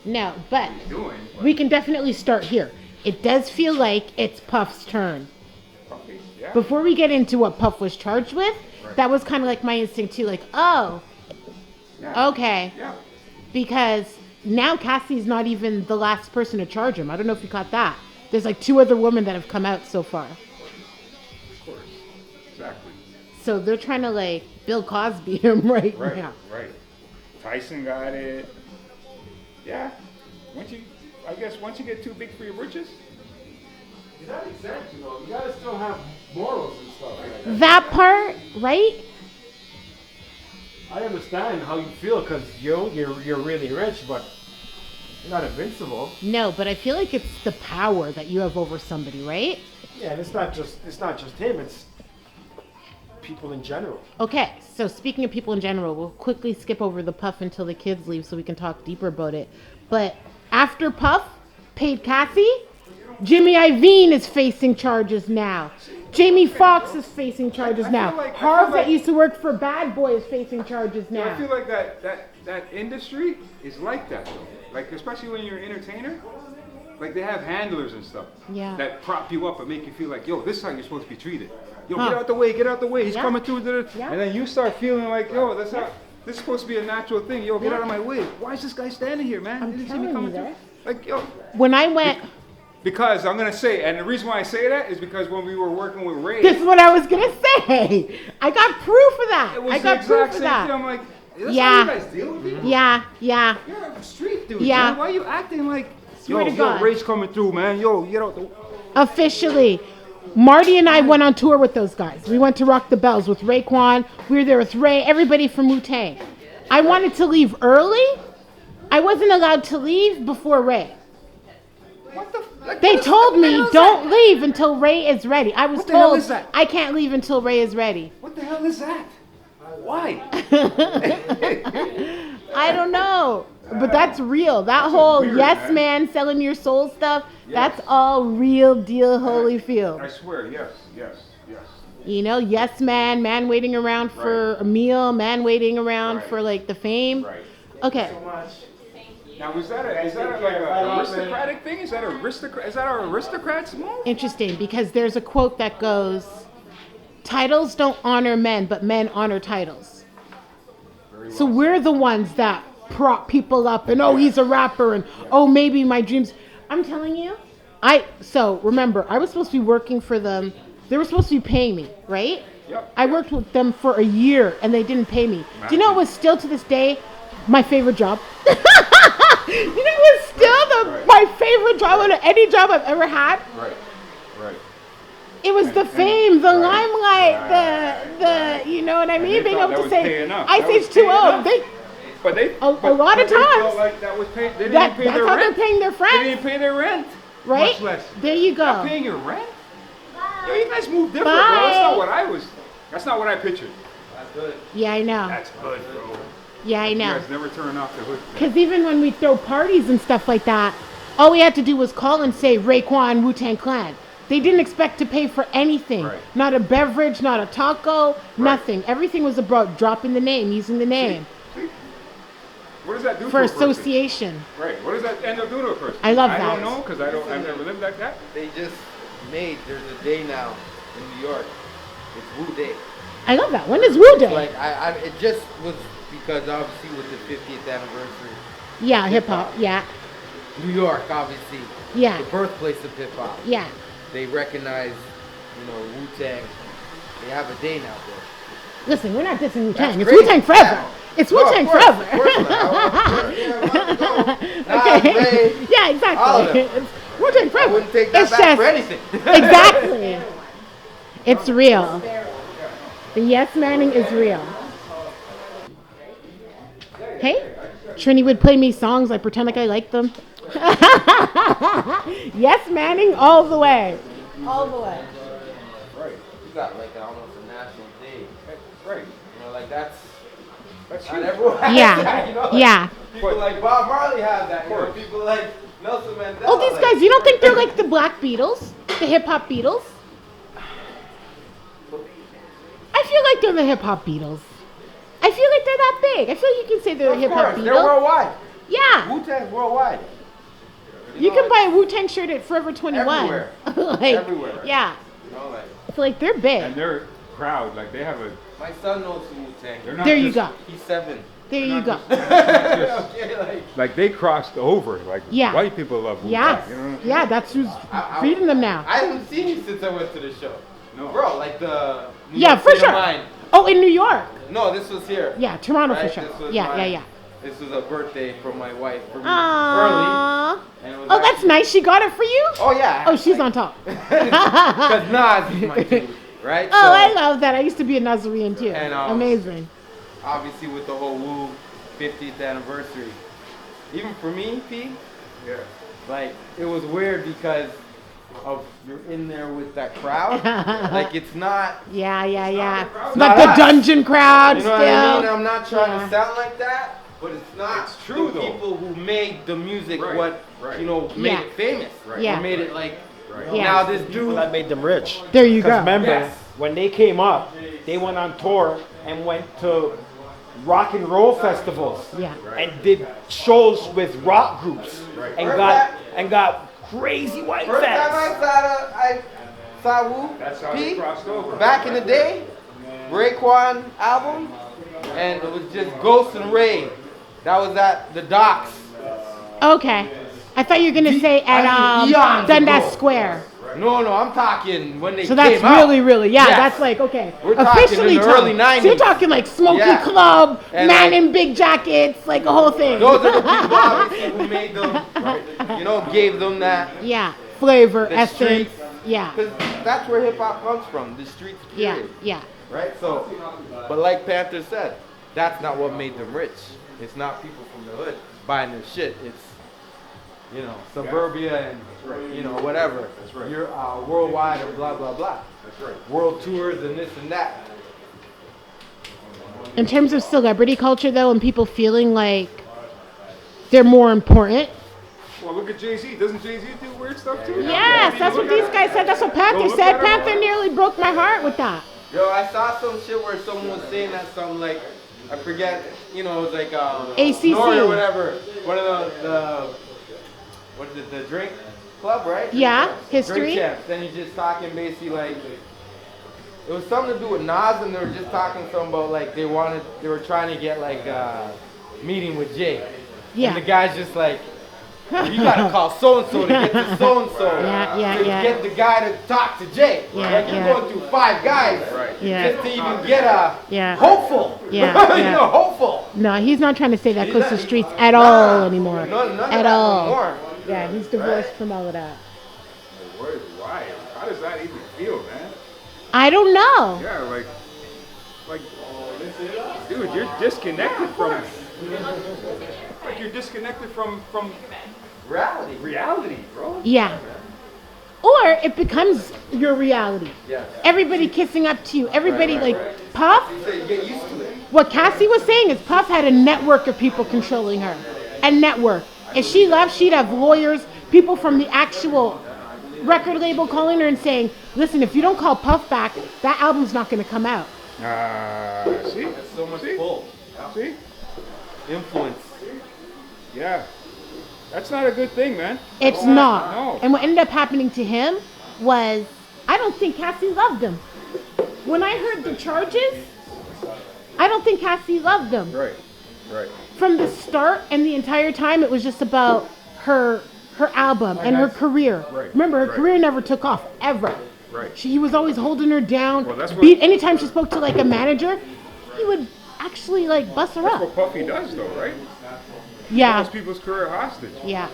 No, but what he's doing. But we can definitely start here. It does feel like it's Puff's turn. Puffy, yeah. Before we get into what Puff was charged with, Right. that was kind of like my instinct too. Like, oh, Yeah. okay. Yeah. Because now Cassie's not even the last person to charge him. I don't know if you caught that. There's like 2 other women that have come out so far. Of course. Exactly. So they're trying to like Bill Cosby him right now. Right. Tyson got it. Yeah. I guess once you get too big for your britches. That makes sense, you know. You gotta still have morals and stuff like that. That part, right? I understand how you feel because you're really rich, but you're not invincible. No, but I feel like it's the power that you have over somebody, right? Yeah, and it's not just him. It's people in general. Okay, so speaking of people in general, we'll quickly skip over the Puff until the kids leave so we can talk deeper about it. But after Puff paid Cassie, Jimmy Iovine is facing charges now. Jamie Foxx is facing charges now. Harv that used to work for Bad Boy is facing charges now. I feel like that industry is like that though. Like especially when you're an entertainer, like they have handlers and stuff that prop you up and make you feel like, yo, this is how you're supposed to be treated. Yo, get out the way, he's coming through. And then you start feeling like, yo, this is supposed to be a natural thing. Yo, get out of my way. Why is this guy standing here, man? I'm Didn't you see telling me coming you through? that. Like, yo. When I went... Because I'm going to say, and the reason why I say that is because when we were working with Ray... This is what I was going to say. I got proof of that. It was I got the proof exact of same that. thing. I'm like, is this how you guys deal with people? Yeah. You're a street dude, Yeah. man. Why are you acting like, Swear to God. Ray's coming through, man. Yo, get out the... Officially. Marty and I went on tour with those guys. We went to Rock the Bells with Raekwon. We were there with Ray, everybody from wu-tang. I wanted to leave early. I wasn't allowed to leave before Ray. What the... Like, They what told the me, hell is don't that? leave until Ray is ready. I was What the hell told is that? I can't leave until Ray is ready. What the hell is that? Why? I don't know. But that's real. That whole weird, yes man. man selling your soul stuff, Yes. that's all real deal Holyfield. I swear, yes. You know, yes man waiting around for a meal, man waiting around for like the fame. Right. Okay. So much. Now, is that like an aristocratic thing? Is that our aristocrats move? Interesting, because there's a quote that goes, titles don't honor men, but men honor titles. So we're the ones that prop people up and, oh, he's a rapper and, oh, maybe my dreams. I'm telling you, so remember, I was supposed to be working for them. They were supposed to be paying me, right? Yep. I worked with them for a year and they didn't pay me. Do you know it was still to this day my favorite job? You know, it was still my favorite job out of any job I've ever had. Right. It was the fame, the limelight, the you know what I mean? Being able to say, Ice Age 2.0. A lot of they felt times. like that was paying. They didn't That's pay their how rent. they're paying their They friends, didn't pay their rent. right? Much less. There you Not go. paying your rent. Yo, you guys move different, Bye. bro. That's not what I was. That's not what I pictured. That's good. Yeah, I know. That's good, bro. Yeah, I You know. guys never turn off the hood. Because even when we throw parties and stuff like that, all we had to do was call and say Raekwon, Wu-Tang Clan. They didn't expect to pay for anything. Right. Not a beverage, not a taco, nothing. Everything was about dropping the name, using the name See? What does that do for a person? association. Right. What does that end up doing to a person? I love I that. don't know because I've never lived like that. They just made, there's a day now in New York. It's Wu Day. I love that. When is Wu Day? Like, it just was because obviously with the 50th anniversary. Yeah, hip-hop. Yeah. New York, obviously. Yeah. The birthplace of hip hop. Yeah. They recognize, Wu-Tang. They have a day now, bro. Listen, we're not dissing Wu-Tang. It's crazy. Wu-Tang forever. Yeah. It's No, of Wu-Tang course, forever. of course not. Okay. Ray, Yeah, all of exactly. them. It's Wu-Tang forever. I wouldn't take that It's back just, for anything. Exactly. It's real. The yes manning is real. Hey, Trini would play me songs. I pretend like I like them. Yes manning all the way. All the way. Right. You got like almost a national day. Right. Like that's That's not huge. everyone has Yeah. that, Yeah. People like Bob Marley have that. People like Nelson Mandela. Oh, these guys, you don't think they're like the Black Beatles? The hip-hop Beatles? I feel like they're the hip-hop Beatles. I feel like they're that big. I feel like you can say they're the Of hip-hop course, they're Beatles. worldwide. Yeah. Wu-Tang's worldwide. You can buy a Wu-Tang shirt at Forever 21. Everywhere. Like, Everywhere. Yeah. You know, like, I feel like they're big. And they're proud. Like they have a. my son knows Wu-Tang. They're not There you just- go. He's 7. There you go. Okay, Like they crossed over. Like Yeah. white people love Wu-Tang. Yeah. You know? Yeah, that's who's feeding them now. I haven't seen you since I went to the show. No. Bro, like the New Yeah, York for State of sure. Mind. Oh, in New York. No, this was here. Yeah, Toronto Right? for sure. This was Yeah, my- yeah. This was a birthday from my wife for me Aww. early. And it was Oh, that's actually- nice. She got it for you? Oh yeah. Oh, she's on top. Because Nas is my dude, right? Oh, I love that. I used to be a Nazarene too. And, Amazing. Obviously with the whole Wu 50th anniversary. Even for me, P, Yeah. like it was weird because of you're in there with that crowd. Like it's not. Yeah. It's But not the us. dungeon crowd You still. know what I mean? I'm not trying to sound like that, but it's not. It's true, the though. people who made the music Right, what right. you know made Yeah. it famous. Right. Yeah. Or made it like. Right. Yeah. Now this People dude. that made them rich. There you go. Because remember, Yes. when they came up, they went on tour and went to rock and roll festivals Yeah. and did shows with rock groups and First got time- and got crazy white First time fans. I saw Wu That's how they P, crossed over. back in the day, Raekwon album, and it was just Ghost and Ray. That was at the docks. Okay. I thought you were gonna say I at mean, eons Dundas ago. Square. No, I'm talking when they So came that's out. really, yeah, Yes. that's like, okay. We're talking Officially in the time. early 90s. So you're talking like Smoky Yeah. Club, And man like- in big jackets, like a whole thing. Those are the people obviously who made them, you know, gave them that. Yeah. Flavor, The essence. streets. Yeah. Because that's where hip hop comes from, the streets. Yeah. Period. Yeah. Right? So, but like Panther said, that's not what made them rich. It's not people from the hood buying their shit. It's, you know, suburbia and, you know, whatever. That's right. You're worldwide and blah, blah, blah. That's right. World tours and this and that. In terms of celebrity culture, though, and people feeling like they're more important. Well, look at Jay-Z. Doesn't Jay-Z do weird stuff too? Yes, that's what these guys said. That's what Panther look said. at him. Panther nearly broke my heart with that. Yo, I saw some shit where someone was saying that something like, I forget, you know, it was like ACC. Nori or whatever. One of the what is it, the drink club, right? Yeah, history. Drink champs. Then he's just talking basically like, it was something to do with Nas, and they were just talking something about like they were trying to get like a meeting with Jay. Yeah. And the guy's just like, you gotta call so and so to get to so and so. Yeah. To get the guy to talk to Jay. Yeah, Like you're yeah. going through 5 guys Yeah. just to even get a Yeah. hopeful. Yeah, you yeah. know, hopeful. No, he's not trying to say that He's close not- to streets at all anymore. None of At that all. no more. Yeah, he's divorced from all of that. Why? How does that even feel, man? I don't know. Yeah, like, dude, you're disconnected from. Like you're disconnected from reality, bro. Yeah. Or it becomes your reality. Yeah. Everybody kissing up to you. Everybody like Puff. So you get used to it. What Cassie was saying is Puff had a network of people controlling her. A network. If she left, she'd have lawyers, people from the actual record label calling her and saying, listen, if you don't call Puff back, that album's not going to come out. See? That's so much See? pull. See? Influence. Yeah. That's not a good thing, man. It's not. No. And what ended up happening to him was, I don't think Cassie loved him. When I heard the charges, I don't think Cassie loved him. Right. From the start and the entire time, it was just about her album and her career. Right, Remember, her right. career never took off, ever. Right. He was always holding her down. Well, that's what- Anytime she spoke to like a manager, he would actually like bust her That's up. what Puffy does, though, right? Yeah, Holds people's career hostage. yeah.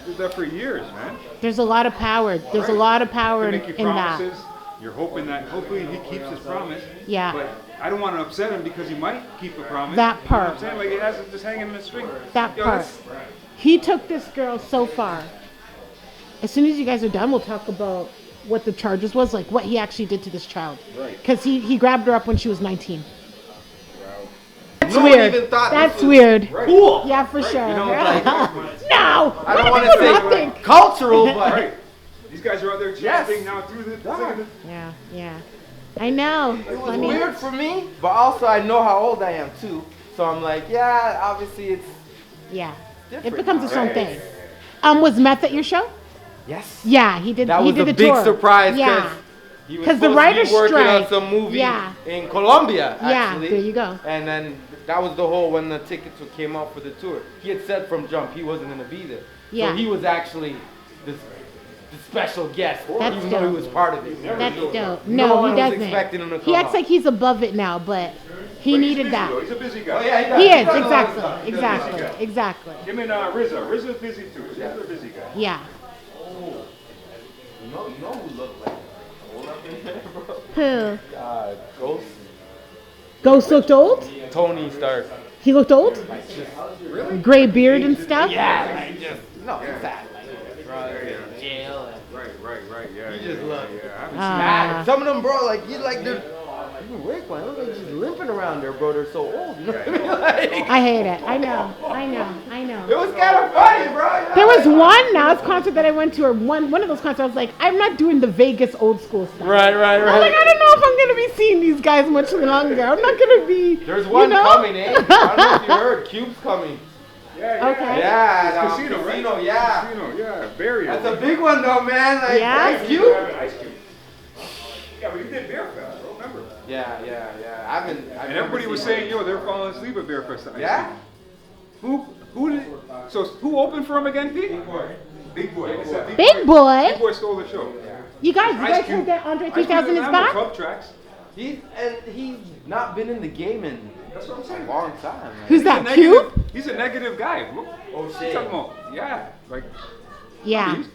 Did that for years, man. There's a lot of power. There's a lot of power They in, make you in that. promises. You're hoping that hopefully he keeps his promise. Yeah. But I don't want to upset him because he might keep a promise. That You know part. what I'm saying? Like he has it just hanging in the string. That Yo, part. that's- He took this girl so far. As soon as you guys are done, we'll talk about what the charges was, like what he actually did to this child. Right. Because he grabbed her up when she was 19. That's No one weird. even thought That's this was weird. cool. Yeah, for sure. You know, like, no. I don't want What to do you say think? cultural, but Right. These guys are out there Yes. chanting now through the thing. Yeah. I know. it was Funny. weird for me. But also, I know how old I am too. So I'm like, yeah, obviously it's Yeah. different. It becomes now, its own right? thing. Was Meth at your show? Yes. Yeah, he did. That he was did a the big tour. surprise. Yeah. He was 'Cause the supposed to writer's be working strike. on some movie Yeah. in Colombia, Yeah, actually. there you go. And then that was the whole, when the tickets came out for the tour. He had said from jump he wasn't going to be there. Yeah. So he was actually the special guest, That's even though dope. he was part of it. That's dope. No No, one he was doesn't. expecting him to He come acts out. like he's above it now, but he But he's needed busy, that. though. He's a busy guy. Oh, yeah, He is, does a lot of exactly, stuff. He does exactly, guy. exactly. Him and RZA. RZA's busy too. RZA's a busy guy. Yeah. You know who looked like old up in there, bro? Who? Ghost. Ghost looked old? Tony Stark. He looked old? Really? Gray beard and stuff? Yeah, like just, no, he's that, like, drugs in jail. Right. Yeah. You just look. Yeah, I haven't Ah. Some of them, bro, like, you like, they're, even Rick, man, look like just limping around there, bro. They're so old, you know what I mean? Like, I hate it. I know. it was kind of funny, bro. You know? There was one Nas concert that I went to, or one of those concerts. I was like, I'm not doing the Vegas old school stuff. Right. I'm like, I don't know if I'm gonna be seeing these guys much longer. I'm not gonna be. There's one you know? coming, eh? I don't know if you heard, Cube's coming. Yeah. Okay. Yeah, It's no, Casino, right? yeah. Casino, yeah. Barrier. That's a big one, though, man. Like, Yeah? Ice Cube? Ice Cube. Yeah, but you did Bear Fest, bro. Remember? Yeah. And everybody was saying, yo, they're falling asleep at Bear Fest. Yeah? Who did? So who opened for him again, Pete? Big Boy. It's that Big Big boy. Boy stole the show. You guys Ice heard that Andre Ice Cube 3000 is doesn't have no back? club tracks. He's not been in the game in That's what I'm a saying. long time. Man. Who's He's that? a negative- Cube? He's a negative guy. Oh, What shit. you talking about? Yeah, like Yeah. he's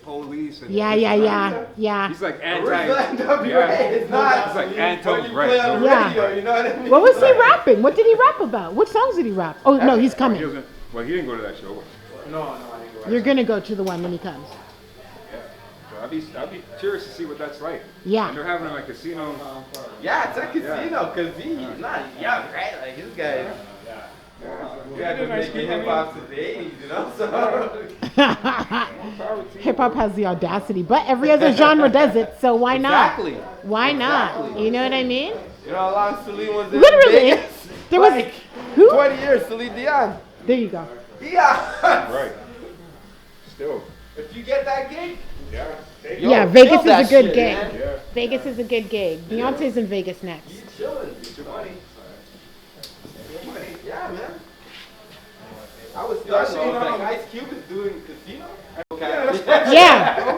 police. And Yeah. He's like Original anti. NWA. Yeah. It's not. It's like when anti. you play on the Yeah. radio, you know what I mean? What was he rapping? What did he rap about? What songs did he rap? Oh no, he's coming. Well, he didn't go to that show. No, I didn't go. You're gonna go to the one when he comes. Yeah. So I'd be curious to see what that's like. Yeah. And they're having like a casino. Yeah, it's a casino because he's not young, right? Like this guy. Yeah, been making hip hop since the 80s, you know? So. Hip hop has the audacity, but every other genre does it, so why not? Exactly. Why not? Exactly. You know what I mean? You know how long Celine was in Literally. Vegas? There was Like, who? 20 years, Celine Dion. There you go. Yeah. Right. Still. If you get that gig, Yeah. yo, Yeah, Vegas kill is that a good shit, gig. man. Yeah. Vegas is a good gig. Beyonce's in Vegas next. You chilling. Get your money. Yeah, man. I was Yeah, I stunned. I was seen, like, Ice Cube is doing casino? Yeah, that's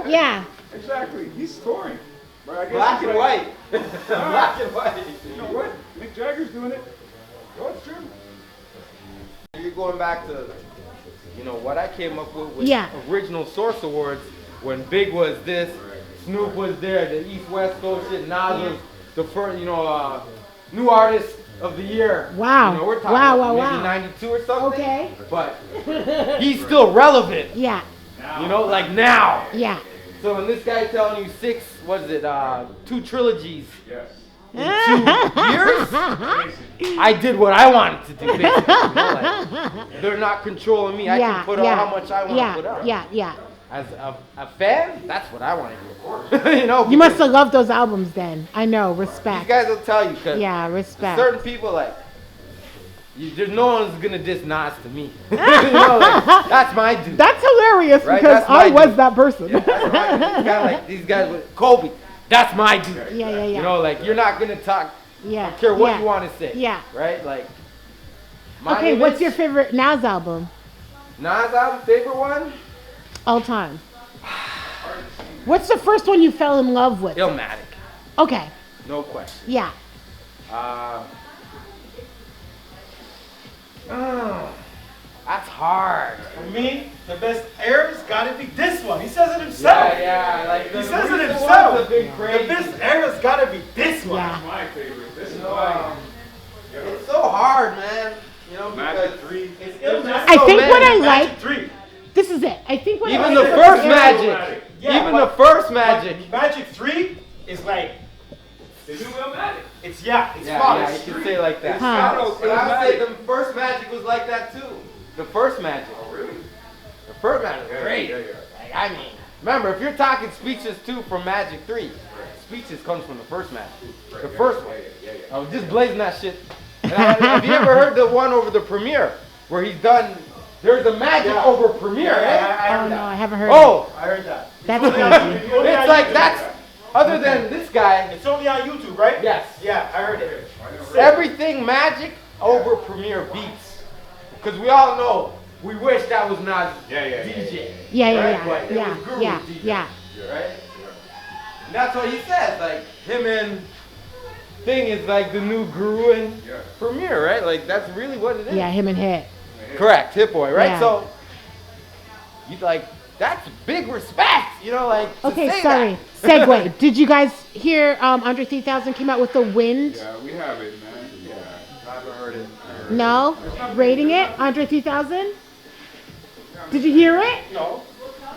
Yeah. exactly. He's touring. But I guess Black he's and like, white. Black and white. You know what? Mick Jagger's doing it. Oh, it's true. You're going back to, you know, what I came up with Yeah. original Source Awards when Big was this, Snoop was there, the East West Coast shit, Nas was the first, you know, new artist of the year. Wow. You know, we're talking Wow, about wow, maybe wow. 92 or something. Okay. But he's still relevant, Yeah. you know, like now. Yeah. So when this guy telling you 2 trilogies Yes. in 2 years, I did what I wanted to do, basically. You know, like, they're not controlling me. I can put out how much I want to put out. Yeah. As a fan, that's what I want to hear. You know, You must have loved those albums then. I know. Respect. These guys will tell you, because Yeah, respect. certain people, like, there's no one's going to diss Nas to me. You know, like, that's my dude. That's hilarious Right? because That's my I was dude. that person. Yeah, that's my dude. These guys with Kobe, that's my dude. Yeah. You know, like, you're not going to talk, Yeah. I don't care what yeah. you want to say. Yeah. Right? Like, my Okay, what's image- your favorite Nas album? Nas album, favorite one? All time. What's the first one you fell in love with? Illmatic. Okay. No question. Yeah. That's hard. For me, the best era's gotta be this one. He says it himself. Yeah, like He says it recent himself. ones have been The crazy. best era's gotta be this one. Yeah. My favorite. This is You know, mine. it's so hard, man. You know, Magic because 3. It's there's Illmatic. I so think many. what I Magic like. 3. This is it. I think what I Even like the about first era- Magic. Yeah, Even but- the first Magic. But Magic 3 is like, The new Illmatic. it's Yeah, flawless. you can say it like that. Huh. But I would say the first Magic was like that too. The first Magic. Oh, really? The first Magic was great. Yeah. Like, I mean, remember, if you're talking Speeches 2 from Magic 3, Speeches comes from the first Magic. The first one. I was just blazing that shit. And have you ever heard the one over the premiere where he's done there's a magic over Premiere, Oh no, I haven't heard. I heard that. That's crazy. It's like that's other than this guy. It's only on YouTube, right? Yes. Yeah, I heard it. Everything magic over Premiere beats. Because we all know, we wish that was not DJ. Yeah. Right? And that's what he says. Like, him and Thing is like the new guru in Premiere, right? Like, that's really what it is. Yeah, him and Hit. Correct, Hit Boy, right? Yeah. So, you like, that's big respect, you know, like. Okay, say sorry. that. Segue. Did you guys hear Andre 3000 came out with The Wind? Yeah, we have it, man. Yeah, I haven't heard it. No? Rating it? Andre 3000? Did you hear it? No.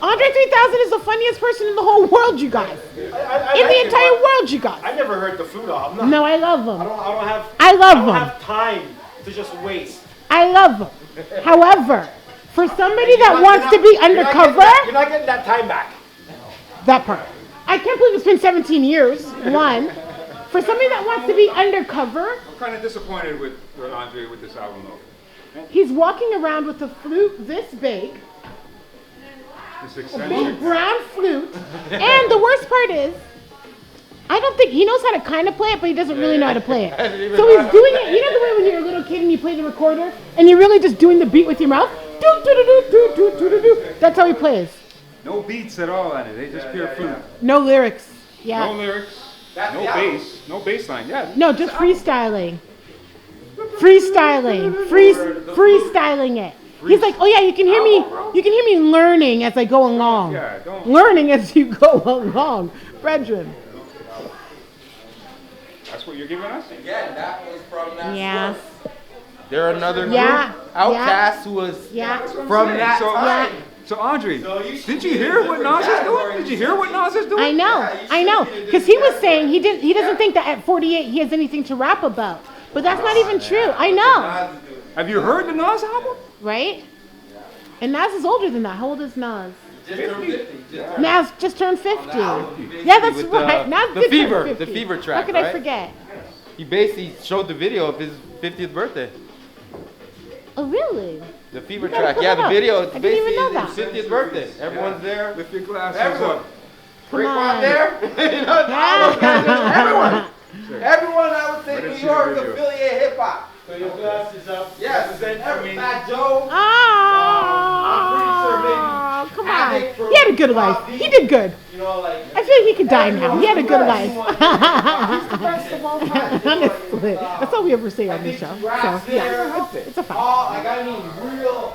Andre 3000 is the funniest person in the whole world, you guys. In the entire world, you guys. I never heard the flute album. No, I love I him. don't have. I love I don't him. have time to just waste. I love him. However, for somebody that wants to be undercover, You're not getting that time back. that part. I can't believe it's been 17 years. One. For somebody that wants to be undercover, I'm kind of disappointed with Andre with this album, though. he's walking around with a flute this big, This a big eccentric. brown flute, and the worst part is, I don't think he knows how to kind of play it, but he doesn't really know how to play I didn't it. even So know he's how to doing play it. You know the way when you're a little kid and you play the recorder, and you're really just doing the beat with your mouth. Do do do do do do do do. That's how he plays. No beats at all on it. They just pure flute. No lyrics. No Yeah. lyrics. That's No the album. bass. No bass line. Yeah. No, just freestyling. Freestyling it. He's like, oh yeah, you can hear me. You can hear me learning as I go along. Yeah, don't. Learning as you go along, brethren. That's what you're giving us? Again, that was from that Yeah. source. There are another Yeah. group, Outkast, who was Yeah. That's what I'm from saying. that So- time. So Andre, should did be you in a hear what different Nas is doing? category. Did you hear what Nas is doing? I know, Yeah, you I know, should be in a because he was different saying he doesn't think that at 48 he has anything to rap about, but that's not even true. I know, Have you heard the Nas album? right? And Nas is older than that. How old is Nas? Just turned 50. Nas just turned 50. album, Yeah, that's with right. Nas the did turn Fever, 50. the Fever How track, could I right? forget? He basically showed the video of his 50th birthday. Oh, really? The Fever You gotta track, put yeah, it the up. video. It's I didn't even basically know his that. 50th birthday. Everyone's there. Lift your glasses Everyone. up. Come Raekwon on. there. You know, all those guys, everyone. Everyone, I would say, Let us New see York the video. affiliate hip hop. So your glasses up. Yes, Represent for every me. Fat Joe. Oh, come on. Addict for He had a good life. coffee. He did good. You know, like. I feel like he could die now. He had a good life. He's the best of all time. Honestly, that's all we ever say on this show. So, yeah, it's a fact. All, like, I mean, real.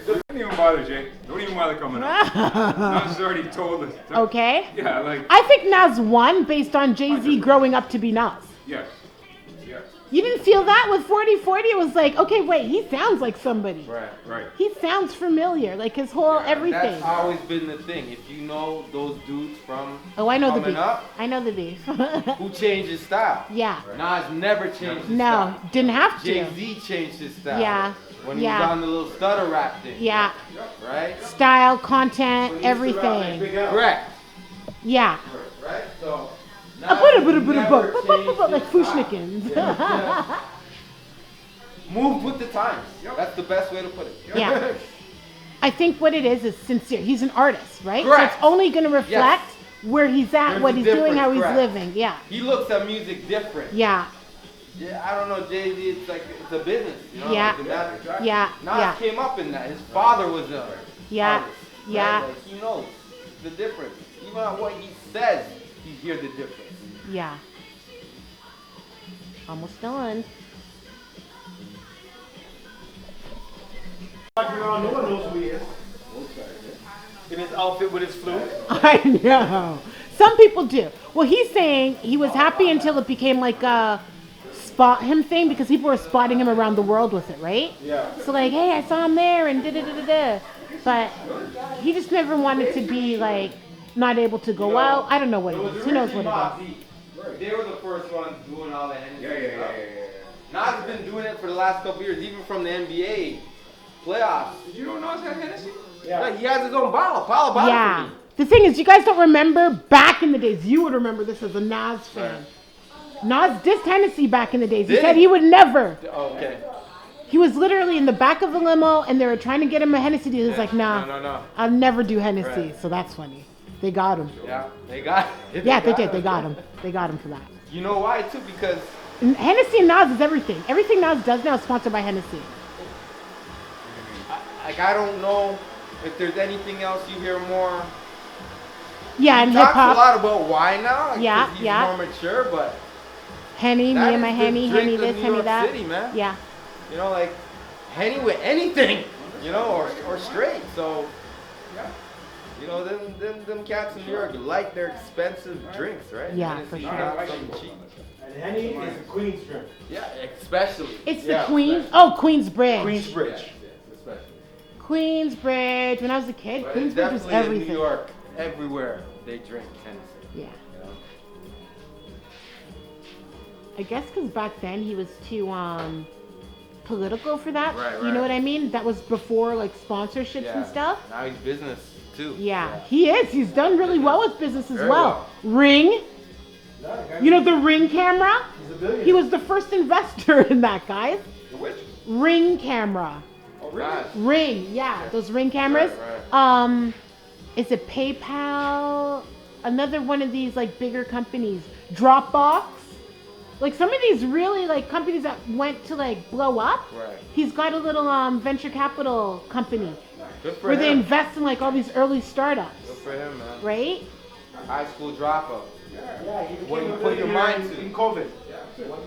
Don't even bother, Jay. Don't even bother coming up. Nas has already told us. Okay. Yeah, like, I think Nas won based on Jay-Z growing up to be Nas. yes. Yes. You didn't feel that with 4040? It was like, okay, wait, he sounds like somebody. Right. Right. He sounds familiar, like his whole everything. That's always been the thing. If you know those dudes from Oh, I know the coming beef. up, I know the beef. who changed his style? Yeah. Nas never changed his No, style. didn't have to. Jay-Z changed his style. Yeah. When he Yeah. was on the little stutter rap thing. Yeah. Right? Style, content, everything. Correct. Yeah. Right? So. A bit like Fushnikins. Moved with the times. That's the best way to put it. Yeah. I think what it is sincere. He's an artist, right? Correct. So it's only going to reflect where he's at, There's what a he's doing, difference, how he's correct. living. Yeah. He looks at music different. Yeah. Yeah, I don't know, Jay-Z, it's like, it's a business. You know? Yeah. Like, and that- Yeah. Nas Yeah. came up in that. His father was a Yeah. artist, right? Yeah. Like, he knows the difference. Even on what he says, you hear the difference. Yeah. Almost done. Walking around, no one knows who he is. In his outfit with his flute. I know. Some people do. Well, he's saying he was happy until it became like a spot him thing because people were spotting him around the world with it, right? Yeah. So like, hey, I saw him there and da-da-da-da-da. But he just never wanted to be like not able to go out. I don't know what it is. Who knows what it is? They were the first ones doing all the Hennessy Yeah. stuff. Nas has been doing it for the last couple years, even from the NBA playoffs. Did you know Nas had Hennessy? Like, he has his own bottle for Yeah. me. The thing is, you guys don't remember back in the days. You would remember this as a Nas fan. Nas dissed Hennessy back in the days. He Did said he? he would never. Okay. He was literally in the back of the limo, and they were trying to get him a Hennessy. He was like, nah, No. I'll never do Hennessy. Right. So that's funny. They got him. Yeah, they got it. Yeah, they did. They got him. They got him for that. You know why, too? Because... And Hennessy and Nas is everything. Everything Nas does now is sponsored by Hennessy. I don't know if there's anything else you hear more. Yeah, and He hip talks a hop. lot about why now. Like, Yeah, 'cause he's yeah. more mature, but Henny, me that and my is the Henny, drink Henny of this, New Henny York that. City, man. Yeah. You know, like Henny with anything, you know, or straight. So, you know, them cats in New York like their expensive drinks, right? Yeah, Hennessy's for sure. not something cheap. And Henny is the Queen's drink. Yeah, especially. It's Yeah, the Queen. especially. Oh, Queensbridge. Queensbridge. Especially. Queensbridge. When I was a kid, But Queensbridge was definitely in everything. New York, everywhere they drink Hennessy. Yeah. You know? I guess because back then he was too political for that. Right, You know right. what I mean? That was before like sponsorships and stuff. Now he's business too. Yeah, he is. He's done really well with business as Very well. Ring. You know the Ring camera? He's a billionaire. He was the first investor in that, guys. The which? Ring camera. Oh, really? Nice. Ring, yeah, those Ring cameras. Right. Is it PayPal? Another one of these like bigger companies, Dropbox. Like some of these really like companies that went to like blow up. Right. He's got a little venture capital company Good for where they him. invest in like all these early startups, Good for him, man. right? High school dropout. Yeah, he What became you a put your billionaire mind to. in COVID.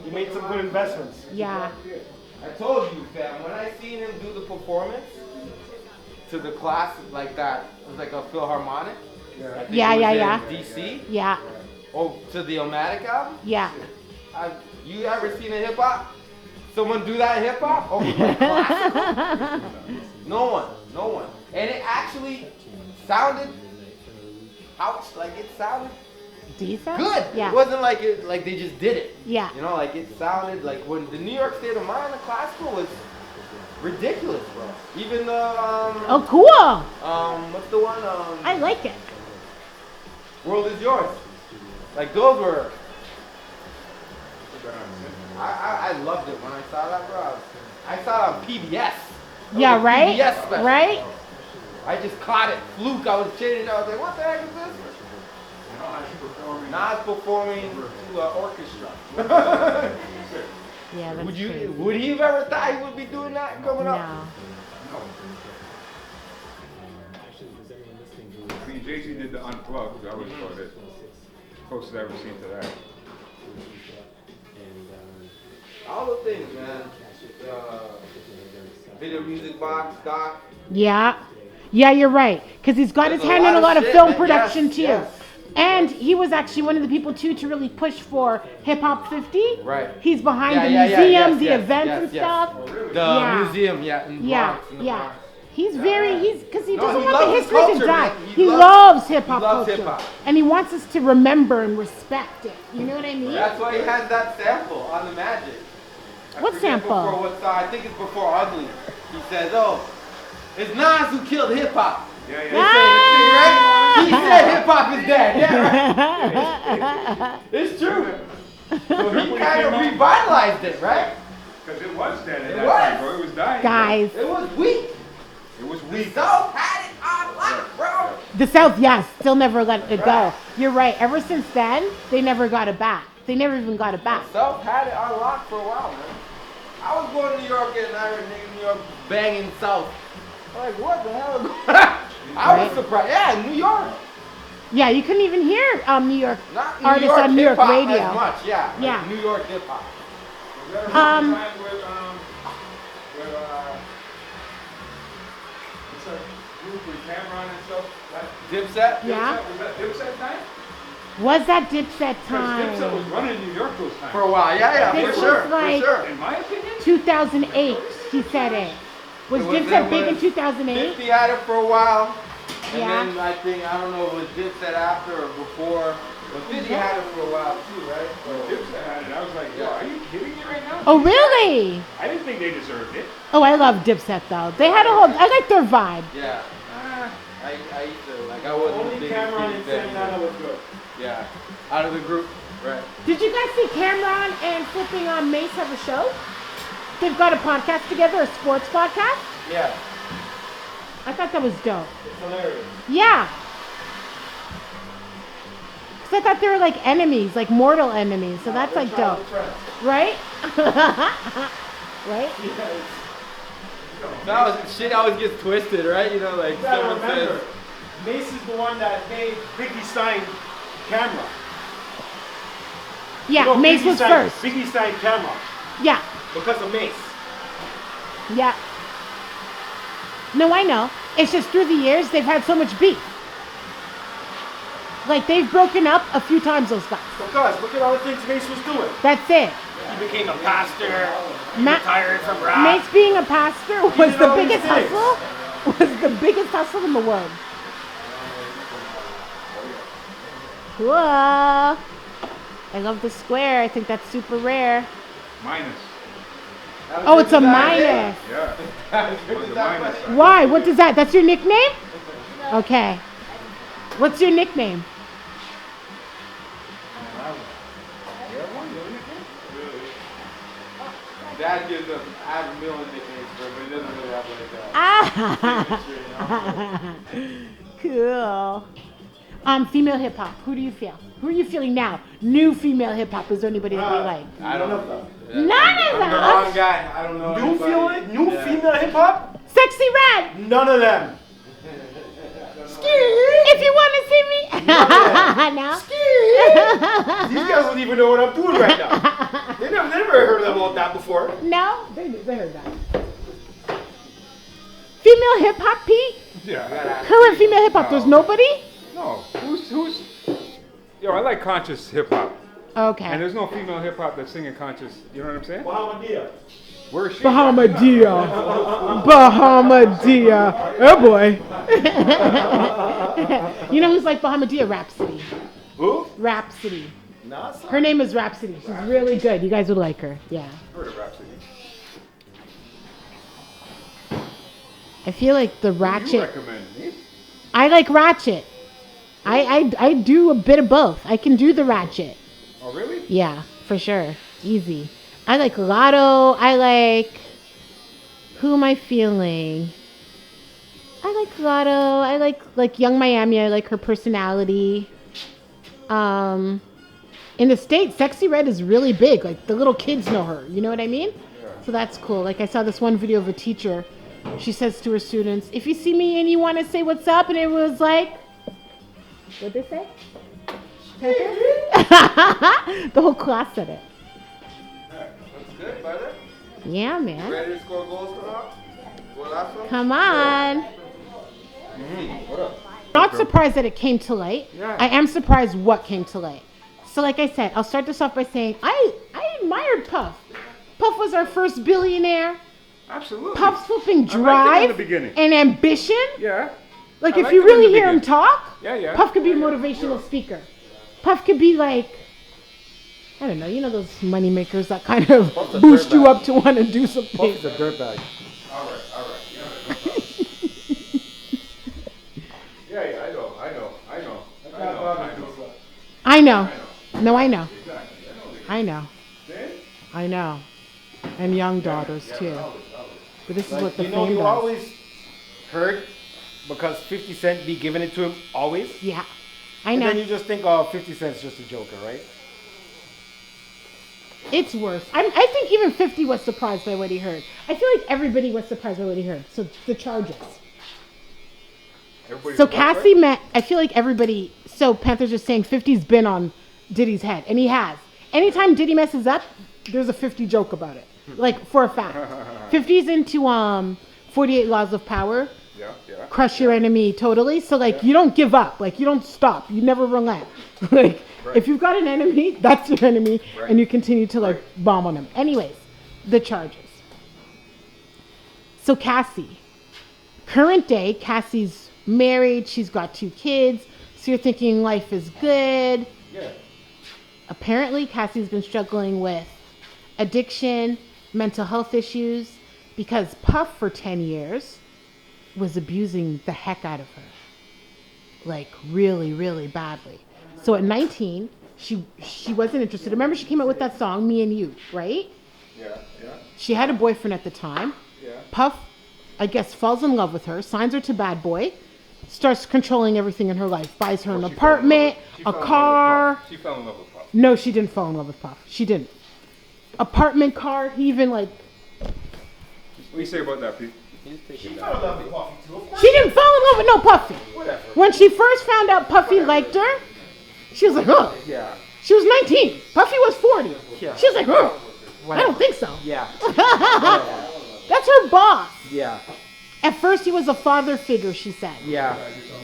He made some good investments. Yeah. I told you, fam, when I seen him do the performance to the class like that, it was like a Philharmonic. I think Yeah, it was yeah, in DC. Yeah. Oh, to the Omatic album. Yeah. You ever seen a hip hop? Someone do that hip hop? Oh, like classical? No one. And it actually sounded, ouch, like it sounded Decent? good. Yeah. It wasn't like they just did it. Yeah. You know, like it sounded like when the New York State of Mind, the classical was ridiculous, bro. Even the Oh, cool. what's the one? I like it. World is Yours. Like those were. I loved it when I saw that, bro. I saw it on PBS. It was Yeah, a right? PBS special. Right? I just caught it, fluke. I was changing. I was like, what the heck is this? Nas performing to an orchestra. Yeah, that's crazy. Would he have ever thought he would be doing that coming up? No. I mean, Jay-Z did the Unplugged. I always thought it. Closest I've ever seen to that. All the things, man. Video music box, doc. Yeah. Yeah, you're right. Because he's got There's his a hand in lot a of lot of shit, film man. production Yes, too. yes. And he was actually one of the people too to really push for Hip Hop 50. Right. He's behind Yeah, the yeah, yeah, museum, yes, the yes, events yes, and yes. stuff. The Yeah. museum, yeah, in Yeah, Bronx, in the yeah. Bronx. He's very, because he No, doesn't he want the loves history to culture, die. man. He He loves hip hop he loves culture. hip-hop. And he wants us to remember and respect it. You know what I mean? That's why he has that sample on the Magic. I What forget sample? Before what song? I think it's before Ugly. He says, "Oh, it's Nas who killed hip hop." Yeah, He yeah. Ah! said, right? He said hip hop is dead. Yeah, right. It's true. So he kind of revitalized it, right? Because it was dead at It that was. time, bro. It was dying. Guys, It was weak. Bro. It was The weak. South had it on lock, bro. the South, yes, still never let it go. Right. You're right. Ever since then, they never got it back. They never even got it back. South had it on lock for a while, man. I was going to New York and I heard niggas in New York banging South. I'm like, what the hell? I was Right. surprised. Yeah, New York. Yeah, you couldn't even hear New York Not New artists York on New York hip-hop radio. as much, yeah. Like Yeah. New York hip hop. Was that a Um, time with what's that group with Cameron and stuff? Dipset? Yeah. Was that Dipset time? Was that Dipset Because Dipset was time? running New York those times. For a while, yeah, This for was sure, like- for sure. In my opinion. 2008, he said it. Was It was- Dipset it big in was 2008? 50 had it for a while. And Yeah. then I think, I don't know if it was Dipset after or before. But 50 had it for a while too, right? When Dipset had it, I was like, yo, are you kidding me right now? Oh, really? I didn't think they deserved it. Oh, I love Dipset though. They had a whole, I like their vibe. Yeah. Ah, I used to, like, I wasn't a Only big Cameron big and fan Santana either. was good. Yeah. Out of the group, right. Did you guys see Cameron and Flipping on Mace have a show? They've got a podcast together, a sports podcast. Yeah. I thought that was dope. It's hilarious. Yeah. Because I thought they were like enemies, like mortal enemies. So that's like dope. Right? Right? Shit always gets twisted, right? You know, like someone says. Mace is the one that made Biggie sign camera. Yeah, You know, Mace Biggie was signed- first. Biggie signed camera Yeah, because of Mace. yeah. No, I know. It's just through the years, they've had so much beef. Like, they've broken up a few times, those guys. Because look at all the things Mace was doing. That's it. He became a pastor. He Ma- retired from rap. Mace being a pastor was did the all these biggest things. hustle. Was the biggest hustle in the world. Cool. I love the square. I think that's super rare. Minus. Oh, it's a minus. Yeah. On the minus side. Why? What does that? That's your nickname? Okay. What's your nickname? Dad gives them half a million nicknames for him, but he doesn't really have like that. Ah. Cool. Female hip hop. Who do you feel? Who are you feeling now? New female hip hop. Is there anybody that you like? I don't know. None of I'm the wrong them. guy. I don't know. New anybody. feeling, new female hip hop. Sexy Red. None of them. If you want to see me. No. These guys don't even know what I'm doing right now. They never heard about that before. No. They heard that. Female hip hop, Pete. Yeah. Current female hip hop. There's nobody. No. Who's? Yo, I like conscious hip hop. And Okay. there's no female hip hop that's singing conscious. You know what I'm saying? Bahamadia. Where is she? Bahamadia. Bahamadia. Oh boy. You know who's like Bahamadia? Rhapsody. Who? Rhapsody. Nah, Her name is Rhapsody. She's really good. You guys would like her. Yeah. Heard of Rhapsody. I feel like the Who do you Ratchet. recommend me? I like Ratchet. I do a bit of both. I can do the Ratchet. Oh, really? Yeah, for sure. Easy. I like Lotto. I like. Who am I feeling? I like Lotto. I like Young Miami. I like her personality. In the States, Sexy Red is really big. Like the little kids know her. You know what I mean? Yeah. So that's cool. Like I saw this one video of a teacher. She says to her students, "If you see me and you want to say what's up," and it was like, what'd they say? The whole class said it. That's good, brother. Yeah, man. Ready to score goals tomorrow? Golazo? Come on. What up? Not surprised that it came to light. Yeah. I am surprised what came to light. So like I said, I'll start this off by saying I admired Puff. Puff was our first billionaire. Absolutely. Puff's flipping I liked him in drive the beginning. and ambition. Yeah. Like I if liked you him in really the hear him beginning. talk, Yeah, yeah. Puff could be a motivational speaker. Puff could be like, I don't know, you know those money makers that kind of Puff's a boost you dirtbag. up to want to do something. Puff is a dirtbag. All right. Yeah, I know. I know. No, I know. I know. I know. And young daughters too. But this is Like, what the you know, fame you does. always heard because 50 Cent be giving it to him always. Yeah. I And know. then you just think, oh, 50 Cent's just a joker, right? It's worse. I think even 50 was surprised by what he heard. I feel like everybody was surprised by what he heard. So the charges. Everybody's So what, Cassie right? met, I feel like everybody, so Panther's just saying 50's been on Diddy's head. And he has. Anytime Diddy messes up, there's a 50 joke about it. Like, for a fact. 50's into 48 Laws of Power. Yeah. Crush your enemy totally. So, like, you don't give up. Like, you don't stop. You never relent. Like, Right. if you've got an enemy, that's your enemy. Right. And you continue to, like, bomb on them. Anyways, the charges. So, Cassie. Current day, Cassie's married. She's got 2 kids. So you're thinking life is good. Yeah. Apparently, Cassie's been struggling with addiction, mental health issues, because Puff for 10 years was abusing the heck out of her. Like, really, really badly. So at 19, she wasn't interested. Remember, she came out with that song, Me and You, right? Yeah, yeah, She had a boyfriend at the time. yeah. Puff, I guess, falls in love with her, signs her to bad boy, starts controlling everything in her life, buys her an apartment, a car. She fell in love with Puff. No, she didn't fall in love with Puff. She didn't. Apartment, car, he even like... What do you say about that, Pete? She fell in love with Puffy too. Of course. She didn't fall in love with no Puffy. Whatever. When she first found out Puffy liked her, she was like, huh. Yeah. She was 19. Puffy was 40. Yeah. She was like, huh. I Whatever. don't think so. Yeah. That's her boss. Yeah. At first, he was a father figure, she said. Yeah.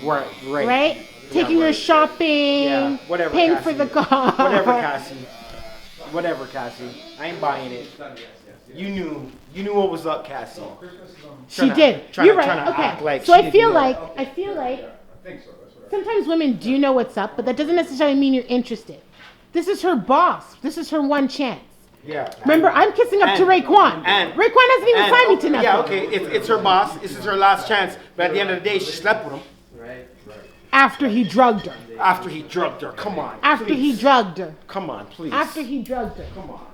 Right. Right. Right? Taking her right. shopping, Yeah. Whatever. paying Cassie. for the car. Whatever, Cassie. Whatever, Cassie. I ain't buying it. You knew what was up, Cassie. She did. You're right. Trying to Okay. act like So she I feel didn't know. like I think so. That's what sometimes women do know what's up, but that doesn't necessarily mean you're interested. This is her boss. This is her one chance. Yeah. Remember, I'm kissing up to Raekwon. and- Raekwon hasn't even signed me to nothing. Yeah, okay, it's her boss. This is her last chance. But at the end of the day, she slept with him After he drugged her. after he drugged her. Come on. After he please. drugged her. Come on, please. After he drugged her. Come on.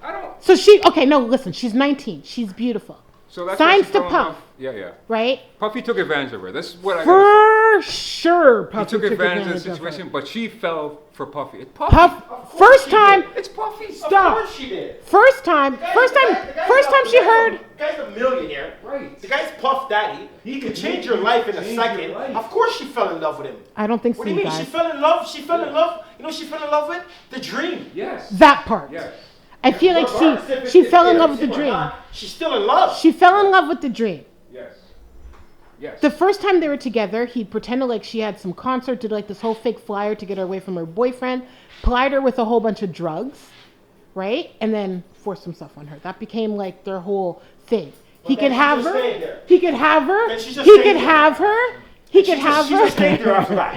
I don't. So she, okay, no, listen, she's 19. She's beautiful. So that's why Signs she to fell in Puff, love. Yeah, yeah. right? Puffy took advantage of her. That's what I gotta For sure, say. Puffy He took advantage of the her. situation, but she fell for Puffy. It's Puffy. Puff, first time, It's Puffy. stop. Of course she did. First time she heard. The guy's a millionaire. Right. The guy's Puff Daddy. He could change your life in a second. Of course she fell in love with him. I don't think so, What do you mean? guys. She fell in love? She fell in love? You know what she fell in love with? The dream. Yes. That part. Yes. I feel like she fell in love with the dream. She's still in love. She fell in love with the dream. Yes. Yes. The first time they were together, he pretended like she had some concert, did like this whole fake flyer to get her away from her boyfriend, plied her with a whole bunch of drugs, right? And then forced himself on her. That became like their whole thing. He could have her. He could have her. He could have her. He could have She just stayed there her. after that.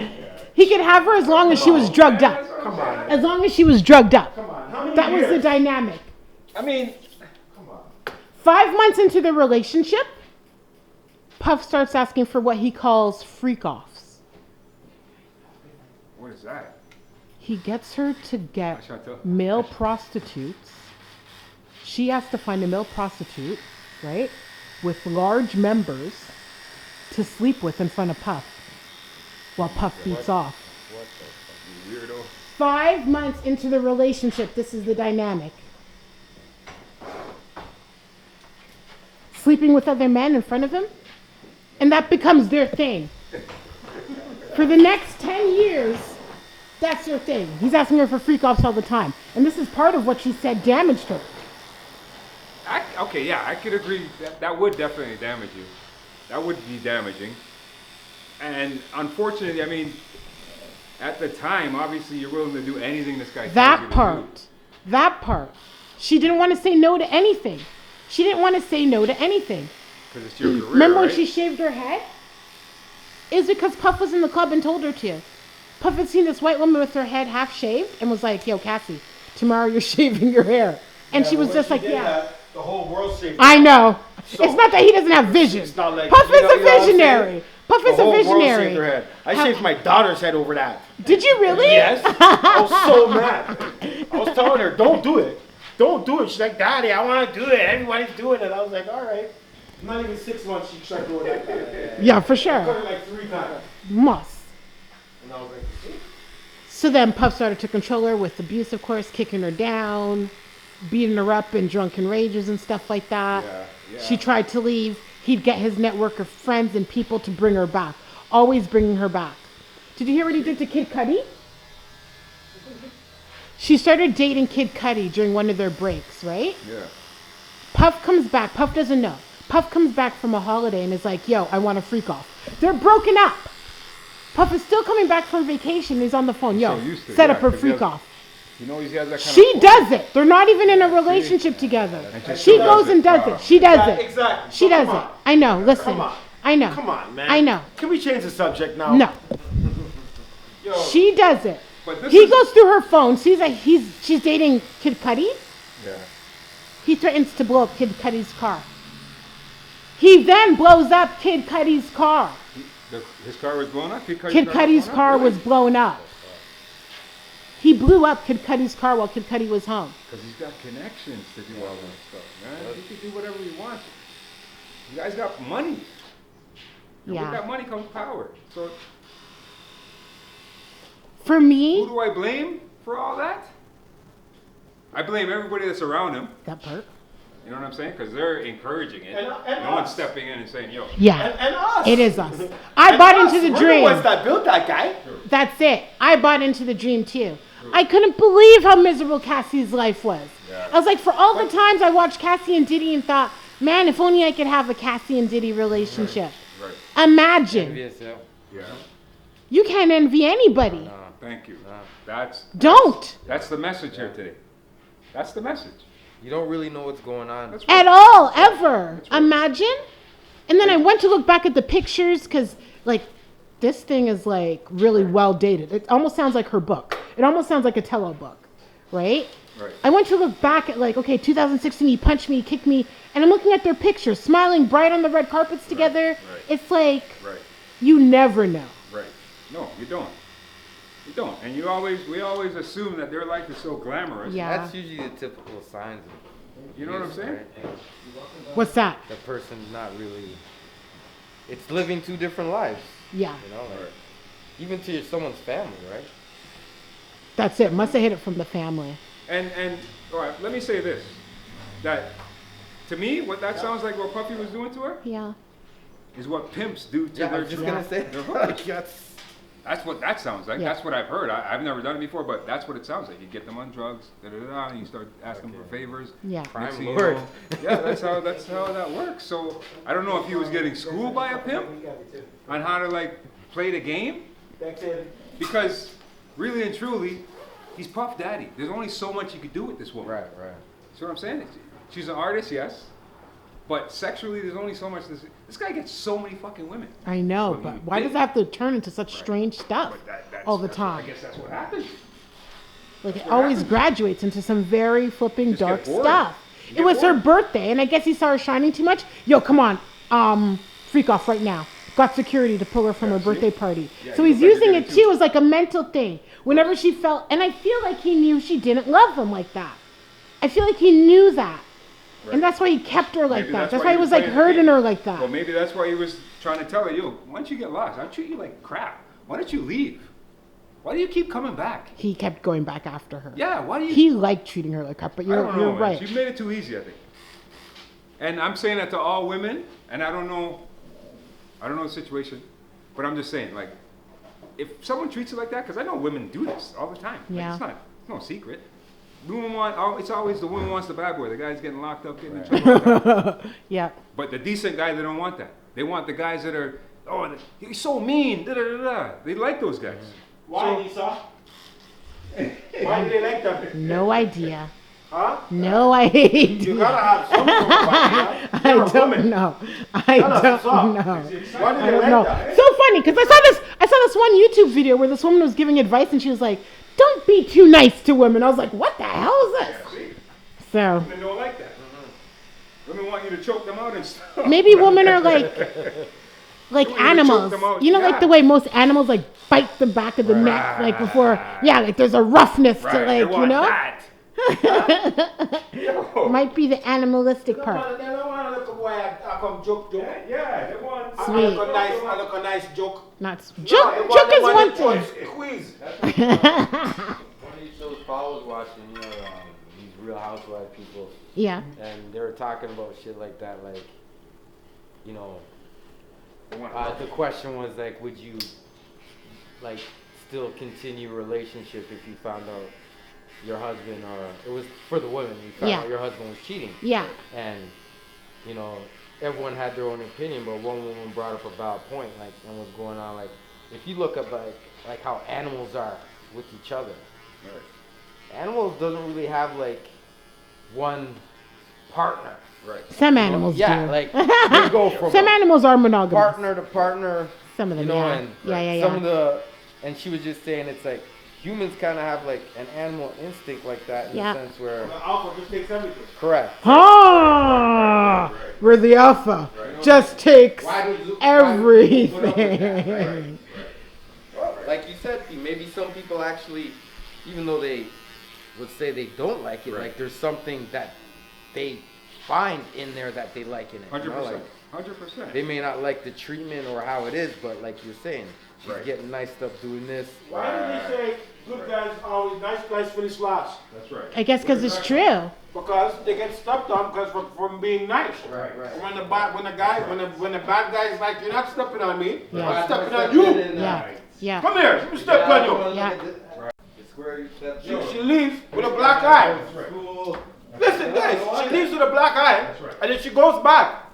He could have her as long as she was drugged up. Come on. As long as she was drugged up. Come on. How many That was years? the dynamic. I mean, 5 months into the relationship, Puff starts asking for what he calls freak-offs. what is that? He gets her to get I shall tell. male prostitutes. She has to find a male prostitute, right, with large members to sleep with in front of Puff while Puff beats off. You weirdo. 5 months into the relationship, this is the dynamic. Sleeping with other men in front of him, and that becomes their thing. For the next 10 years, that's their thing. He's asking her for freak-offs all the time. And this is part of what she said damaged her. Okay, yeah, I could agree. That would definitely damage you. That would be damaging. And unfortunately, I mean, at the time, obviously, you're willing to do anything this guy tells you That to do. part. That part. She didn't want to say no to anything. She didn't want to say no to anything. Because it's your career, Remember when right? she shaved her head? It's because Puff was in the club and told her to. Puff had seen this white woman with her head half shaved and was like, yo, Cassie, tomorrow you're shaving your hair. And she was just like, yeah. The whole world saved. I know. So- It's not that he doesn't have vision. It's not like- Puff you is know- a you know what I'm visionary. saying? Puff is The a whole world visionary. shaved her head. I How- shaved my daughter's head over that. Did you really? Yes. I was so mad. I was telling her, don't do it. Don't do it. She's like, Daddy, I want to do it. Everybody's doing it. I was like, all right. Not even 6 months she tried doing that. Yeah, for I cut sure. her like 3 times. Must. And I was like, see? So then Puff started to control her with abuse, of course, kicking her down, beating her up in drunken rages and stuff like that. Yeah. She tried to leave. He'd get his network of friends and people to bring her back. Always bringing her back. Did you hear what he did to Kid Cudi? She started dating Kid Cudi during one of their breaks, right? Yeah. Puff comes back. Puff doesn't know. Puff comes back from a holiday and is like, yo, I want a freak off. They're broken up. Puff is still coming back from vacation. He's on the phone. Yo, So used to, set yeah, up her 'cause he freak has- off. You know he has that kind She of... does it. They're not even in a relationship together. just She does goes it. and does it. She does it. Exactly. She So does come it. on. I know. Listen. Come on. I know. Come on, man. I know. Can we change the subject now? No. Yo, She does it. But this He is- goes through her phone, sees that she's dating Kid Cudi. Yeah. He threatens to blow up Kid Cudi's car. He then blows up Kid Cudi's car. His car was blown up? Kid Cudi's car was blown up. he blew up Kid Cudi's car while Kid Cudi was home. Because he's got connections to do all that stuff, man. He can do whatever he wants. You guys got money. And with that money comes power. So for me, who do I blame for all that? I blame everybody that's around him. That part. You know what I'm saying? Because they're encouraging it. And no one's stepping in and saying, yo. Yeah. And us. It is us. I bought into the dream. We're the ones that built that guy. That's it. I bought into the dream too. I couldn't believe how miserable Cassie's life was. Yeah. I was like, for all the times I watched Cassie and Diddy and thought, man, if only I could have a Cassie and Diddy relationship. Right. Imagine. Envious, yeah. You can't envy anybody. No, thank you. Don't. That's the message here today. That's the message. You don't really know what's going on. Right. At all, ever. Right. Imagine. And then I went to look back at the pictures because, like, this thing is, like, really well dated. It almost sounds like her book. It almost sounds like a Tello book, right? Right. I went to look back at, like, okay, 2016, he punched me, he kicked me, and I'm looking at their pictures, smiling bright on the red carpets together. Right. It's like, you never know. Right. No, you don't. You don't. And we always assume that their life is so glamorous. Yeah. That's usually the typical signs of, you know what I'm saying? Right? What's that? The person's not really, it's living two different lives. Yeah. You know, like, even to someone's family, right? That's it. Must have hit it from the family. And all right, let me say this. That, to me, what that sounds like what Puffy was doing to her. Yeah. Is what pimps do to their I was just going to say. That's what that sounds like. Yeah. That's what I've heard. I've never done it before, but that's what it sounds like. You get them on drugs, and you start asking for favors. Yeah. Prime Lord. Yeah, that's how that works. So I don't know if he was getting schooled by a pimp on how to like play the game. Because really and truly, he's Puff Daddy. There's only so much you could do with this woman. Right. See what I'm saying? She's an artist, yes. But sexually, there's only so much. This guy gets so many fucking women. I know, but why does it have to turn into such strange stuff all the time? I guess that's what happens. Like it always graduates into some very flipping dark stuff. It was her birthday, and I guess he saw her shining too much. Yo, come on, freak off right now. Got security to pull her from her birthday party. Yeah, so he's using it too as like a mental thing. Whenever she felt, and I feel like he knew she didn't love him like that. I feel like he knew that. Right. And that's why he kept her like that. That's why he was like hurting her like that. Well, maybe that's why he was trying to tell her, yo, why don't you get lost? I treat you like crap. Why don't you leave? Why do you keep coming back? He kept going back after her. Yeah, why do you? He liked treating her like crap, but you're right. She made it too easy, I think. And I'm saying that to all women, and I don't know the situation, but I'm just saying, like, if someone treats you like that, because I know women do this all the time. Yeah. Like, it's no secret. It's always the woman wants the bad boy. The guy's getting locked up, getting in trouble. Yeah. But the decent guys, they don't want that. They want the guys that are, he's so mean. Da, da, da, da. They like those guys. Why, Lisa? Why do they like them? No idea. Huh? No idea. You gotta have some sort of I don't know. I don't know. Why do they like that? So funny, because I saw this one YouTube video where this woman was giving advice, and she was like, don't be too nice to women. I was like, what the hell is this? Yeah, so women don't like that. Women want you to choke them out and stuff. Maybe women are like animals. You know, like the way most animals like bite the back of the neck, like before. Yeah, like there's a roughness to like, you know. Might be the animalistic part. They don't want to look a boy I come joke. Yeah, they want. Sweet. I look a nice joke. Joke is one thing. Squeeze. One of these shows Paul was watching, you know, these Real Housewives people. Yeah. And they were talking about shit like that, like, you know, the question was like, would you like still continue a relationship if you found out your husband, or it was for the women, you found out your husband was cheating? Yeah. And, you know, everyone had their own opinion, but one woman brought up a valid point, like, and was going on, like, if you look up, like how animals are with each other. Right. Animals doesn't really have, like, one partner. Right. Some animals do. Yeah, like, they go from some animals are monogamous. Partner to partner. Some of them, you know, and some of the, and she was just saying it's like, humans kind of have like an animal instinct like that in the sense where the alpha just takes everything. Correct. We're the alpha. Right. Just takes everything. Like you said, maybe some people actually even though they would say they don't like it, like there's something that they find in there that they like in it. 100%. You know? Like, 100%. they may not like the treatment or how it is, but like you're saying, she's getting nice stuff doing this. Why did he say good guys always nice guys finish last? That's right. I guess because it's true. Because they get stepped on because from being nice. Right. When the bad guy is like, you're not stepping on me, Yeah. I'm stepping on you. Yeah. Come here, let me step on you. Yeah. She leaves with a black eye. Right. Listen, guys, she leaves with a black eye, and then she goes back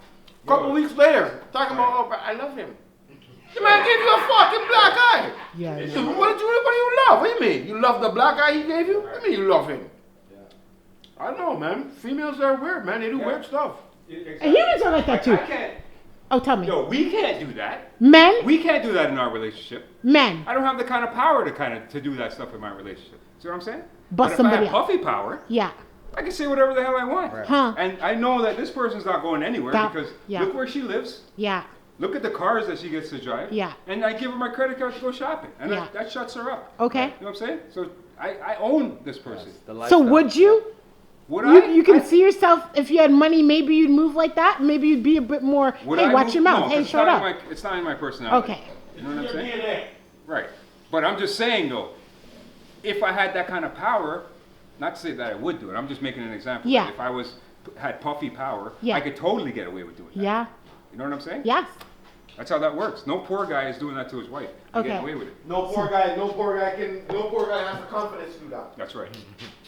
a couple weeks later, talking about, oh, but I love him. The man gave you a fucking black eye. Yeah. What do you love? What do you mean? You love the black eye he gave you? What do you mean you love him? I know, man. Females are weird, man. They do weird stuff. And humans are like that too. I can't. Oh, tell me. Yo, we can't do that. Men? We can't do that in our relationship. Men. I don't have the kind of power to do that stuff in my relationship. See what I'm saying? Bust but somebody if I have up. puffy power, Yeah. I can say whatever the hell I want. Right. Huh. And I know that this person's not going anywhere because look where she lives. Yeah. Look at the cars that she gets to drive. Yeah. And I give her my credit card to go shopping. And that shuts her up. Okay. You know what I'm saying? So I own this person. So would you? Would You can see yourself, if you had money, maybe you'd move like that. Maybe you'd be a bit more, hey, watch your mouth. No, hey, shut up. It's not in my personality. Okay. You know what I'm saying? Right. But I'm just saying, though, if I had that kind of power, not to say that I would do it, I'm just making an example. Yeah. If I had puffy power, Yeah. I could totally get away with doing that. Yeah. You know what I'm saying? Yes. That's how that works. No poor guy is doing that to his wife. He Okay. getting away with it. No poor guy has the confidence to do that. That's right.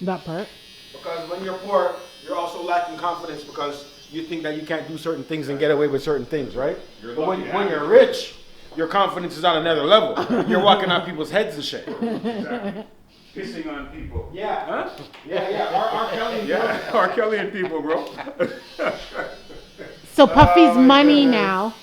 That part. Because when you're poor, you're also lacking confidence because you think that you can't do certain things and get away with certain things, right? But when you're rich, your confidence is on another level. You're walking on people's heads and shit. Exactly. Pissing on people. Yeah. Huh? Yeah. R. Kelly. Yeah. R. Kelly and people, bro. So Puffy's money now.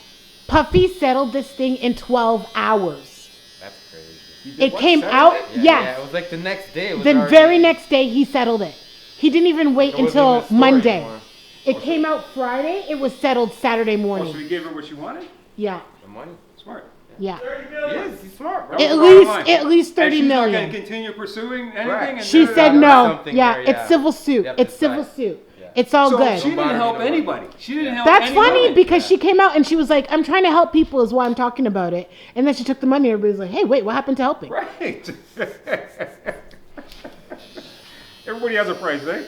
Puffy settled this thing in 12 hours. That's crazy. It came out, Yeah, yes. it was like the next day. It was The already, very next day he settled it. He didn't even wait it wasn't until even a story Monday. anymore. It came out Friday. It was settled Saturday Oh, so morning. he gave her what she wanted? Yeah. The money. Smart. Yeah. He's smart, bro. That At was the bottom line. at least 30 and she's million. not going to continue pursuing anything? Right. And She said no. Something Yeah, there, it's yeah. civil suit. Yep, It's it's civil fine. suit. Yeah. It's all So good. she didn't help anybody. She didn't help That's anybody. funny because she came out and she was like, I'm trying to help people is why I'm talking about it. And then she took the money and everybody's like, hey, wait, what happened to helping? Right. Everybody has a price, eh?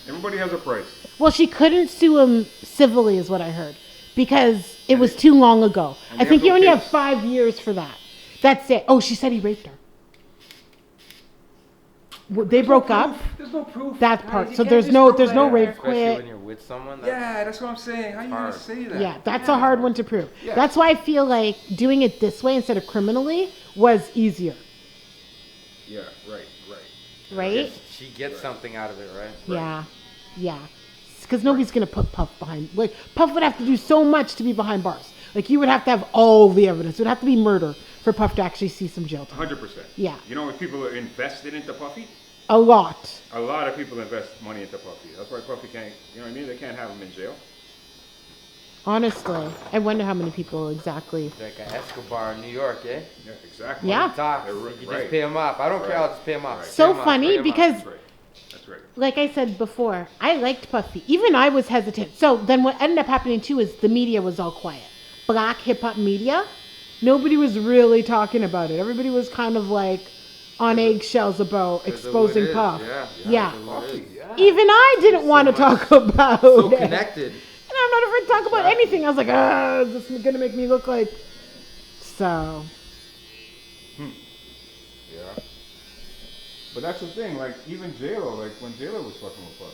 Everybody has a price. Well, she couldn't sue him civilly is what I heard because it was too long ago. I think you only have 5 years for that. That's it. Oh, she said he raped her. They broke up. There's no proof. That guys. part. You So can't there's just no go there's no there. rape Especially when quit. you're with someone. Yeah, that's what I'm saying. How are you going to say that? Yeah, that's a hard one to prove. Yeah. That's why I feel like doing it this way instead of criminally was easier. Yeah, right. Right? She gets something out of it, right? Yeah. Yeah. Because nobody's going to put Puff behind. Like, Puff would have to do so much to be behind bars. Like, you would have to have all the evidence. It would have to be murder for Puff to actually see some jail time. 100%. Yeah. You know when people are invested into Puffy? A lot. A lot of people invest money into Puffy. That's why Puffy can't, you know what I mean? They can't have him in jail. Honestly. I wonder how many people exactly. It's like an Escobar in New York, eh? Yeah, exactly. Yeah. Talk. They're You right. just pay him off. I don't care. I'll just pay him off. Right. So Pay 'em off, funny pay 'em off. because, That's right. That's right. like I said before, I liked Puffy. Even I was hesitant. So then what ended up happening too is the media was all quiet. Black hip hop media, nobody was really talking about it. Everybody was kind of like on eggshells about exposing Puff. Yeah. Even I didn't want to talk about So it. connected. And I'm not afraid to talk about anything. I was like, this is going to make me look like... So... Yeah. But that's the thing, like, even J-Lo, like, when J-Lo was fucking with Puff.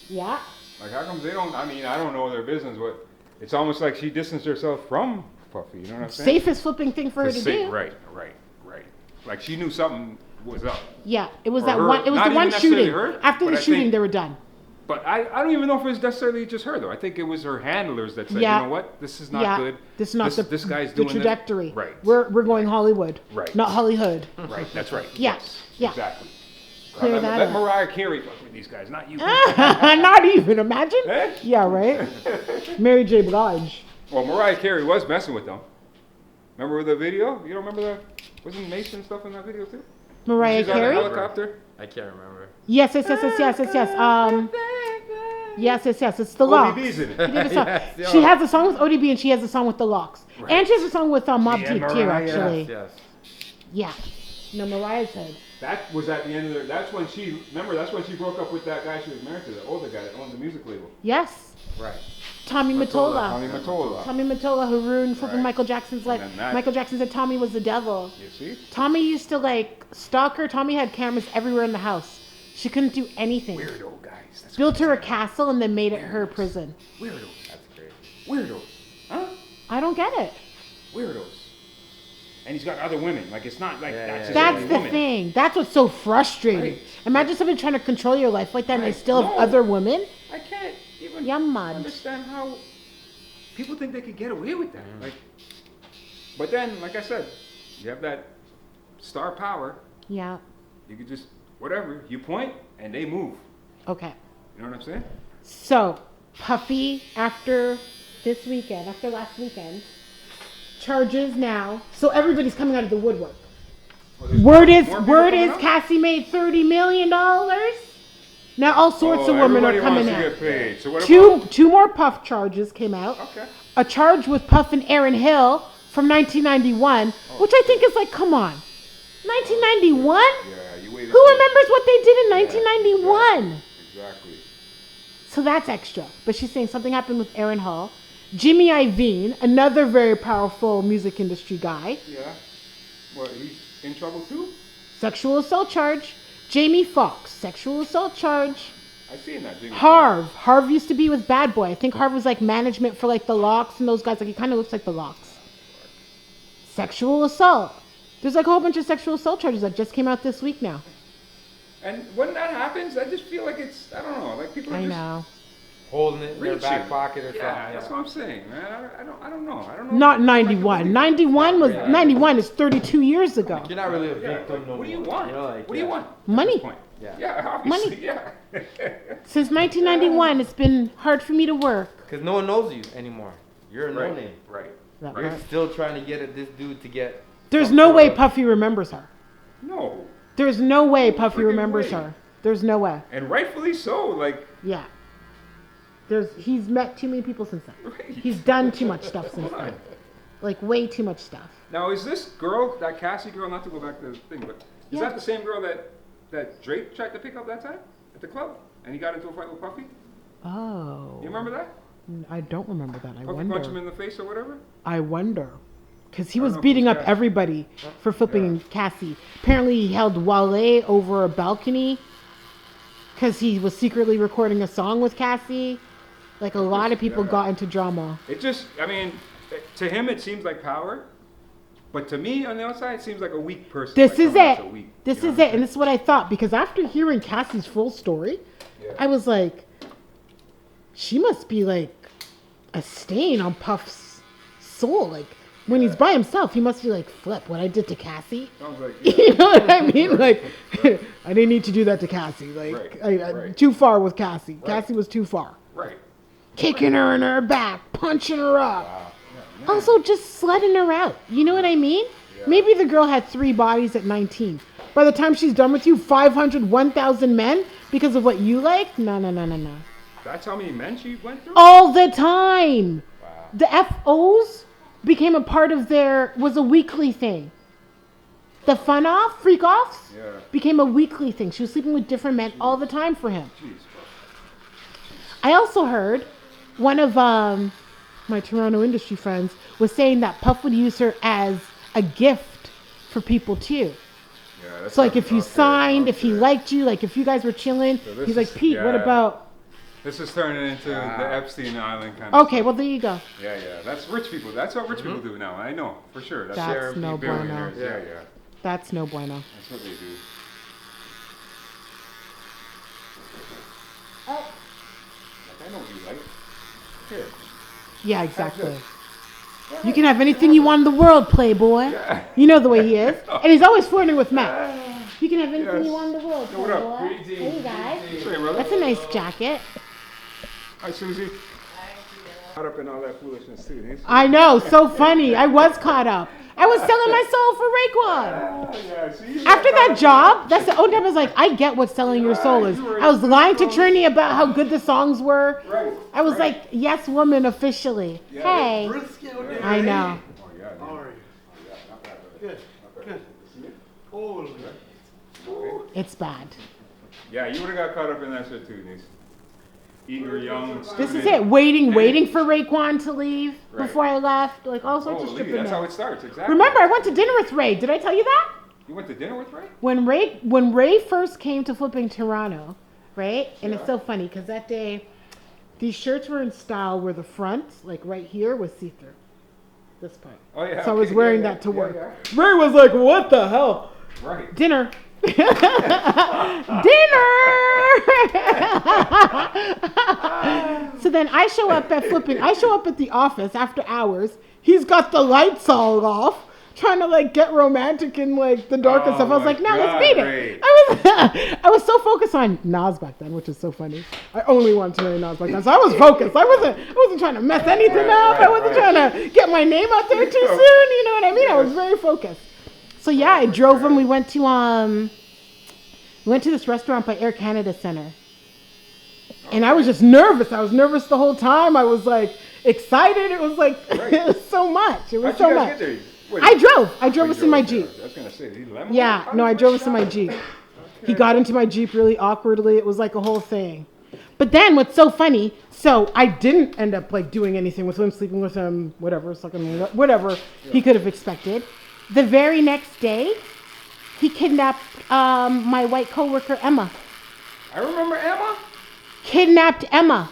Yeah. Like, how come they don't, I mean, I don't know their business, but it's almost like she distanced herself from Puffy, you know what I'm saying? Safest flipping thing for her to do. Right. Like, she knew something was up. Yeah, it was Or that her. one. It was Not the even one necessarily shooting. her, After but the I shooting, think- they were done. But I don't even know if it's necessarily just her, though. I think it was her handlers that said, Yeah. you know what, this is not good. This is not this guy's the doing trajectory. This. Right. We're going Hollywood. Right. Not Hollywood. Right, that's right. Yeah, Yes, yeah. Exactly. Clear Let that up. Mariah Carey fuck with these guys, not you. Not even. Imagine. Eh? Yeah, right? Mary J. Blige. Well, Mariah Carey was messing with them. Remember the video? You don't remember that? Wasn't Mason stuff in that video too? Mariah She's on the Carey? helicopter. I can't remember. Yes. Yes. It's the Locks. ODB's in She it. did a song. Yes, She yo. has a song with ODB and she has a song with the Locks. Right. And she has a song with Mobb Yeah, Deep too, Mariah. actually. Yes. Yeah. No, Mariah's head. That was at the end of their. That's when she broke up with that guy she was married to, the older guy that owned the music label. Yes. Right. Tommy Mottola. Tommy Mottola. Tommy Mottola, who ruined flipping Right. Michael Jackson's life. And then that- Michael Jackson said Tommy was the devil. You see? Tommy used to like stalk her. Tommy had cameras everywhere in the house. She couldn't do anything. Weirdo guys. That's Built her a crazy. castle and then made it her prison. Weirdos. That's crazy. Weirdos. Huh? I don't get it. Weirdos. And he's got other women. Like it's not like Yeah, that's yeah, his That's only the woman. thing. That's what's so frustrating. Right. Imagine somebody trying to control your life like that and they Right. still have No. other women. I can't even Yeah, man. understand how people think they could get away with that. Like, but then, like I said, you have that star power. Yeah. You could just whatever you point and they move. Okay. You know what I'm saying? So, Puffy, after last weekend, charges now. So everybody's coming out of the woodwork. Well, there's Word is more people coming up? Cassie made $30 million. Now all sorts of women are everybody coming wants out. to get paid. So what about? Two more Puff charges came out. Okay. A charge with Puff and Aaron Hill from 1991, which I think is like, come on. 1991? Yeah, you waited. Who remembers what they did in 1991? Exactly. So that's extra. But she's saying something happened with Aaron Hall. Jimmy Iovine, another very powerful music industry guy. Yeah. What? He's in trouble too? Sexual assault charge. Jamie Foxx, sexual assault charge. I seen that. Jimmy Harv used to be with Bad Boy. I think Harv was like management for like the Locks and those guys. Like he kind of looks like the Locks. Sexual assault. There's like a whole bunch of sexual assault charges that just came out this week now. And when that happens, I just feel like it's, I don't know, like people are I just know. Holding it in their reaching. back pocket or Yeah, something. that's what I'm saying, man. I don't know. Not 91. 91 is 32 years ago. You're not really a Yeah, victim like, no what do you more. want? You know, like, What do you want? at Money. this point? Yeah. Yeah, obviously. Money. Yeah. Since 1991, it's been hard for me to work. Because no one knows you anymore. You're a Right. no-name. Right. That You're part. still trying to get at this dude to get... There's some no sort way of- Puffy remembers her. No. There's no way Puffy freaking remembers way. her. There's no way. And rightfully so. Like, Yeah. He's met too many people since then. right. He's done too much stuff since Come on. then. Like way too much stuff. Now, is this girl, that Cassie girl, not to go back to the thing, but is Yeah. that the same girl that Drake tried to pick up that time at the club? And he got into a fight with Puffy? Oh. You remember that? I don't remember that. I Puffy punched him wonder. in the face or whatever? I wonder. Because he I don't was know if beating it up was Cassie. everybody for flipping Cassie. Apparently he held Wale over a balcony because he was secretly recording a song with Cassie. Like a lot of people Yeah. got into drama. It just, I mean, to him it seems like power, but to me on the outside it seems like a weak person. This like is coming it. out so weak, This you know is what it. And this is what I thought. Because after hearing Cassie's full story, Yeah. I was like, she must be like a stain on Puff's soul. Like when he's by himself, he must be like, flip, what I did to Cassie. Sounds like, yeah. You know what I mean? Like, I didn't need to do that to Cassie. Like, Right, right. too far with Cassie. Cassie was too far. Right. Kicking her in her back, punching her up. Also, just sledding her out. You know what I mean? Yeah. Maybe the girl had 3 bodies at 19. By the time she's done with you, 500, 1,000 men because of what you like? No. That's how many men she went through? All the time. Wow. The FOs became a part of was a weekly thing. The freak offs, Yeah. became a weekly thing. She was sleeping with different men all the time for him. Jeez. I also heard one of my Toronto industry friends was saying that Puff would use her as a gift for people too. Yeah, that's So like if you okay, signed, if he okay. liked you, like if you guys were chilling, So this he's like, is- Pete, what yeah. about... This is turning into the Epstein Island kind of Okay, well there you go. Yeah, that's rich people. That's what rich people do now. I know, for sure. That's sharing no people, bueno. billionaires. Yeah. That's no bueno. That's what they do. Oh. Like, I know what you like. Here. Yeah, exactly. You can have anything you want in the world, playboy. You know the way he is. And he's always flirting with Matt. You can have anything you want in the world, Yo, what up? playboy. Hey, you guys. Say, brother. That's a nice jacket. Hi, Susie. Caught up in all that foolishness too. I know, so funny. I was caught up. I was selling my soul for Raekwon. Yeah, see, After that job, that's the only time I was like, I get what selling your soul is. I was lying to Trini about how good the songs were. Right. I was like, yes, woman, officially. Yeah. Hey. I know. Oh, yeah. How are you? Good. Good. Holy. It's bad. Yeah, you would have got caught up in that shit too, niece. Eager, young, This is student. it. Waiting for Raekwon to leave Right. before I left. Like all sorts of Oh, shit. Lee, that's how it starts, exactly. Remember, I went to dinner with Ray. Did I tell you that? You went to dinner with Ray? When Ray first came to Flipping Toronto, right? And it's so funny because that day, these shirts were in style where the front, like right here, was see-through. This part. Oh, yeah. So I was wearing that to work. Yeah. Ray was like, what the hell? Right. Dinner. Dinner. So then I show up at the office after hours. He's got the lights all off, trying to like get romantic in like the dark and stuff. I was like, no, let's beat it. I was so focused on Nas back then, which is so funny. I only wanted to marry Nas back then, so I was focused. I wasn't trying to mess anything up. I wasn't trying to get my name out there too soon. You know what I mean? I was very focused. So yeah, I drove him. We went to this restaurant by Air Canada Center. And I was just nervous. I was nervous the whole time. I was like excited. It was like it was so much. It was so much. I drove us in my Jeep. I was gonna say, did he limo? Yeah, no, I drove us in my Jeep. He got into my Jeep really awkwardly. It was like a whole thing. But then what's so funny, so I didn't end up like doing anything with him, sleeping with him, whatever he could have expected. The very next day, he kidnapped my white coworker, Emma. I remember Emma. Kidnapped Emma.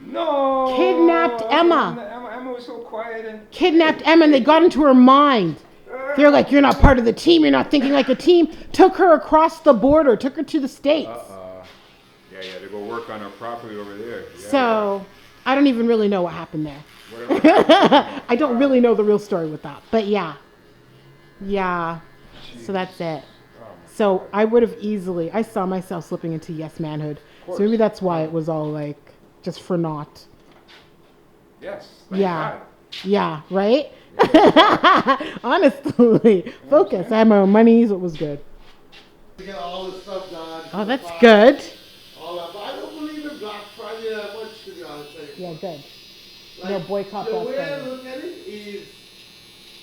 No. Kidnapped Emma. Emma was so quiet and. Kidnapped Emma, and they got into her mind. They're like, you're not part of the team. You're not thinking like a team. Took her across the border. Took her to the States. Yeah, to go work on her property over there. Yeah, so, I don't even really know what happened there. I don't really know the real story with that. But yeah. Yeah. Jeez. So that's it. So I would have I saw myself slipping into yes manhood. So maybe that's why it was all like just for naught. Yes. Yeah. God. Yeah, right? Yeah. Honestly. Focus. I had my own money, so it was good. To get all this stuff done. Oh, that's good. All that. But I don't believe in Black Friday that much, to be honest. Yeah, good. Like, no boycott the Black way Friday. I look at it is,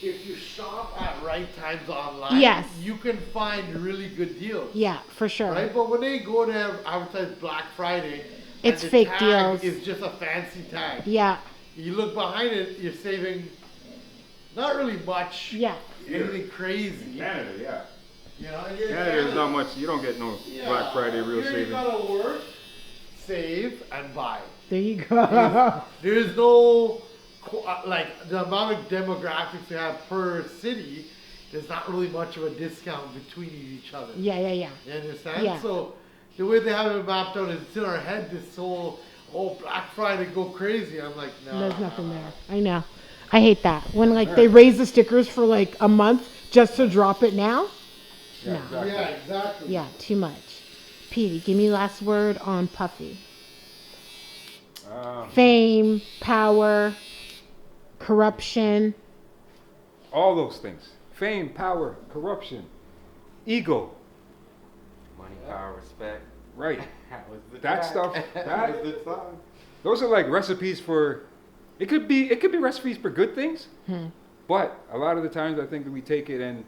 if you shop at right times online, yes, you can find really good deals. Yeah, for sure. Right, but when they go to advertise Black Friday, it's fake deals. It's just a fancy tag. Yeah. You look behind it, you're saving not really much. Yeah. Anything crazy. Canada, yeah. You know, Canada's not much. You don't get no Black Friday real savings. You gotta work, save, and buy. There you go. There's no, like, the amount of demographics we have per city, there's not really much of a discount between each other. Yeah. You understand? Yeah. So, the way they have it mapped out is it's in our head, this whole, Black Friday, go crazy. I'm like, no. There's nothing there. I know. I hate that. When, like, they raise the stickers for, like, a month just to drop it now. Yeah, no. exactly. Yeah, exactly. Yeah, too much. Petey, give me last word on Puffy. Fame, power, corruption. All those things. Fame, power, corruption, ego. Money, power, respect. Right. That stuff. That was the song. Those are like recipes for. It could be recipes for good things, but a lot of the times I think that we take it and,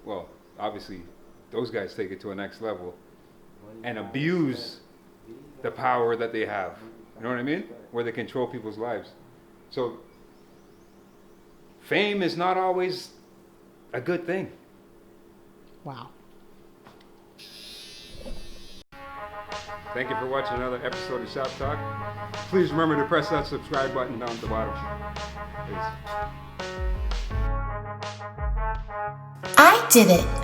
well, obviously, those guys take it to a next level and abuse the power that they have. You know what I mean? Where they control people's lives. So, fame is not always a good thing. Wow. Thank you for watching another episode of Shop Talk. Please remember to press that subscribe button down at the bottom. Peace. I did it.